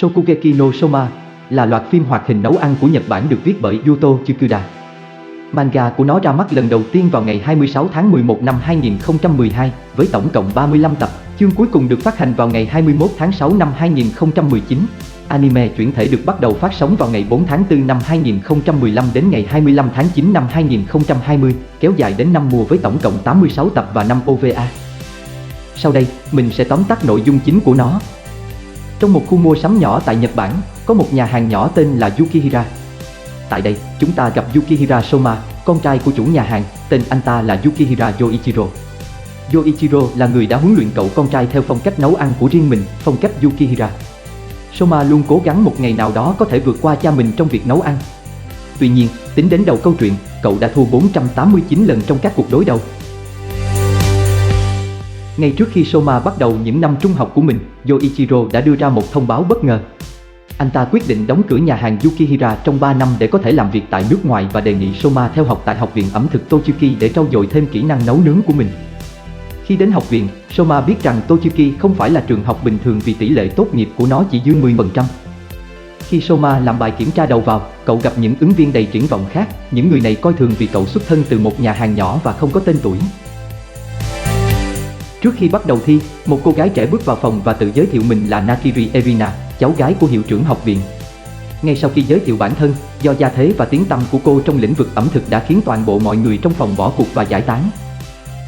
Shokugeki no Soma là loạt phim hoạt hình nấu ăn của Nhật Bản được viết bởi Yuto Tsukuda. Manga của nó ra mắt lần đầu tiên vào ngày 26 tháng 11 năm 2012 với tổng cộng 35 tập, chương cuối cùng được phát hành vào ngày 21 tháng 6 năm 2019. Anime chuyển thể được bắt đầu phát sóng vào ngày 4 tháng 4 năm 2015 đến ngày 25 tháng 9 năm 2020, kéo dài đến 5 mùa với tổng cộng 86 tập và 5 OVA. Sau đây, mình sẽ tóm tắt nội dung chính của nó. Trong một khu mua sắm nhỏ tại Nhật Bản, có một nhà hàng nhỏ tên là Yukihira. Tại đây, chúng ta gặp Yukihira Soma, con trai của chủ nhà hàng, tên anh ta là Yukihira Yoichiro. Yoichiro là người đã huấn luyện cậu con trai theo phong cách nấu ăn của riêng mình, phong cách Yukihira. Soma luôn cố gắng một ngày nào đó có thể vượt qua cha mình trong việc nấu ăn. Tuy nhiên, tính đến đầu câu chuyện, cậu đã thua 489 lần trong các cuộc đối đầu. Ngay trước khi Soma bắt đầu những năm trung học của mình, Yoichiro đã đưa ra một thông báo bất ngờ. Anh ta quyết định đóng cửa nhà hàng Yukihira trong 3 năm để có thể làm việc tại nước ngoài và đề nghị Soma theo học tại Học viện ẩm thực Tochiki để trau dồi thêm kỹ năng nấu nướng của mình. Khi đến học viện, Soma biết rằng Tochiki không phải là trường học bình thường vì tỷ lệ tốt nghiệp của nó chỉ dưới 10%. Khi Soma làm bài kiểm tra đầu vào, cậu gặp những ứng viên đầy triển vọng khác, những người này coi thường vì cậu xuất thân từ một nhà hàng nhỏ và không có tên tuổi. Trước khi bắt đầu thi, một cô gái trẻ bước vào phòng và tự giới thiệu mình là Nakiri Erina, cháu gái của hiệu trưởng học viện. Ngay sau khi giới thiệu bản thân, do gia thế và tiếng tăm của cô trong lĩnh vực ẩm thực đã khiến toàn bộ mọi người trong phòng bỏ cuộc và giải tán.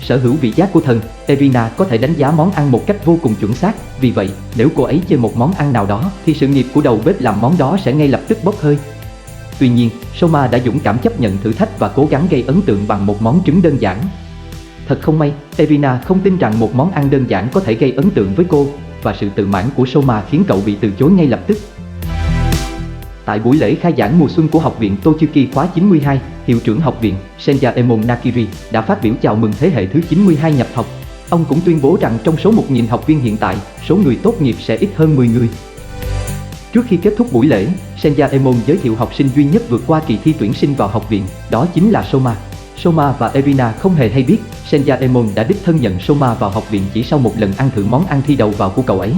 Sở hữu vị giác của thần, Erina có thể đánh giá món ăn một cách vô cùng chuẩn xác, vì vậy, nếu cô ấy chê một món ăn nào đó, thì sự nghiệp của đầu bếp làm món đó sẽ ngay lập tức bốc hơi. Tuy nhiên, Soma đã dũng cảm chấp nhận thử thách và cố gắng gây ấn tượng bằng một món trứng đơn giản. Thật không may, Erina không tin rằng một món ăn đơn giản có thể gây ấn tượng với cô, và sự tự mãn của Soma khiến cậu bị từ chối ngay lập tức. Tại buổi lễ khai giảng mùa xuân của Học viện Tochiki khóa 92, hiệu trưởng học viện, Senjaemon Nakiri, đã phát biểu chào mừng thế hệ thứ 92 nhập học. Ông cũng tuyên bố rằng trong số 1.000 học viên hiện tại, số người tốt nghiệp sẽ ít hơn 10 người. Trước khi kết thúc buổi lễ, Senjaemon giới thiệu học sinh duy nhất vượt qua kỳ thi tuyển sinh vào học viện, đó chính là Soma. Soma và Erina không hề hay biết, Senjaemon đã đích thân nhận Soma vào học viện chỉ sau một lần ăn thử món ăn thi đầu vào của cậu ấy.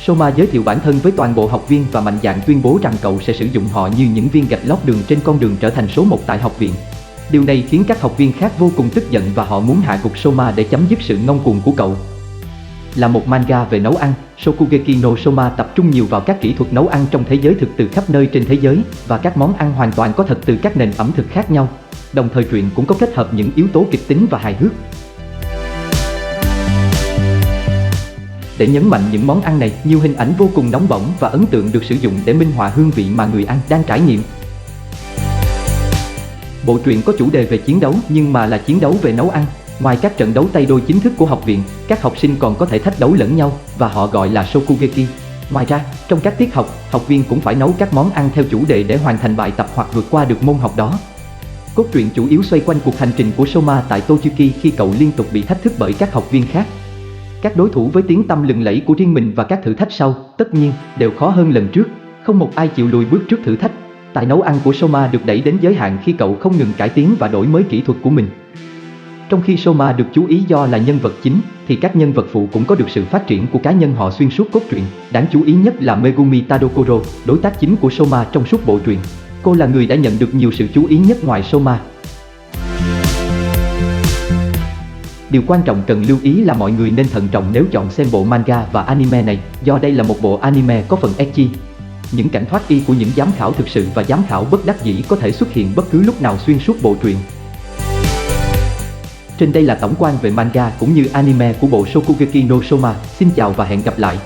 Soma giới thiệu bản thân với toàn bộ học viên và mạnh dạn tuyên bố rằng cậu sẽ sử dụng họ như những viên gạch lót đường trên con đường trở thành số 1 tại học viện. Điều này khiến các học viên khác vô cùng tức giận và họ muốn hạ gục Soma để chấm dứt sự ngông cuồng của cậu. Là một manga về nấu ăn, Shokugeki no Soma tập trung nhiều vào các kỹ thuật nấu ăn trong thế giới thực từ khắp nơi trên thế giới và các món ăn hoàn toàn có thật từ các nền ẩm thực khác nhau. Đồng thời truyện cũng có kết hợp những yếu tố kịch tính và hài hước. Để nhấn mạnh những món ăn này, nhiều hình ảnh vô cùng nóng bỏng và ấn tượng được sử dụng để minh họa hương vị mà người ăn đang trải nghiệm. Bộ truyện có chủ đề về chiến đấu nhưng mà là chiến đấu về nấu ăn. Ngoài các trận đấu tay đôi chính thức của học viện, các học sinh còn có thể thách đấu lẫn nhau và họ gọi là Shokugeki. Ngoài ra, trong các tiết học, học viên cũng phải nấu các món ăn theo chủ đề để hoàn thành bài tập hoặc vượt qua được môn học đó. Cốt truyện chủ yếu xoay quanh cuộc hành trình của Soma tại Tochiki khi cậu liên tục bị thách thức bởi các học viên khác. Các đối thủ với tiếng tăm lừng lẫy của riêng mình và các thử thách sau, tất nhiên, đều khó hơn lần trước. Không một ai chịu lùi bước trước thử thách. Tài nấu ăn của Soma được đẩy đến giới hạn khi cậu không ngừng cải tiến và đổi mới kỹ thuật của mình. Trong khi Soma được chú ý do là nhân vật chính, thì các nhân vật phụ cũng có được sự phát triển của cá nhân họ xuyên suốt cốt truyện. Đáng chú ý nhất là Megumi Tadokoro, đối tác chính của Soma trong suốt bộ truyện. Cô là người đã nhận được nhiều sự chú ý nhất ngoài Soma. Điều quan trọng cần lưu ý là mọi người nên thận trọng nếu chọn xem bộ manga và anime này, do đây là một bộ anime có phần ecchi. Những cảnh thoát y của những giám khảo thực sự và giám khảo bất đắc dĩ có thể xuất hiện bất cứ lúc nào xuyên suốt bộ truyện. Trên đây là tổng quan về manga cũng như anime của bộ Shokugeki no Soma. Xin chào và hẹn gặp lại.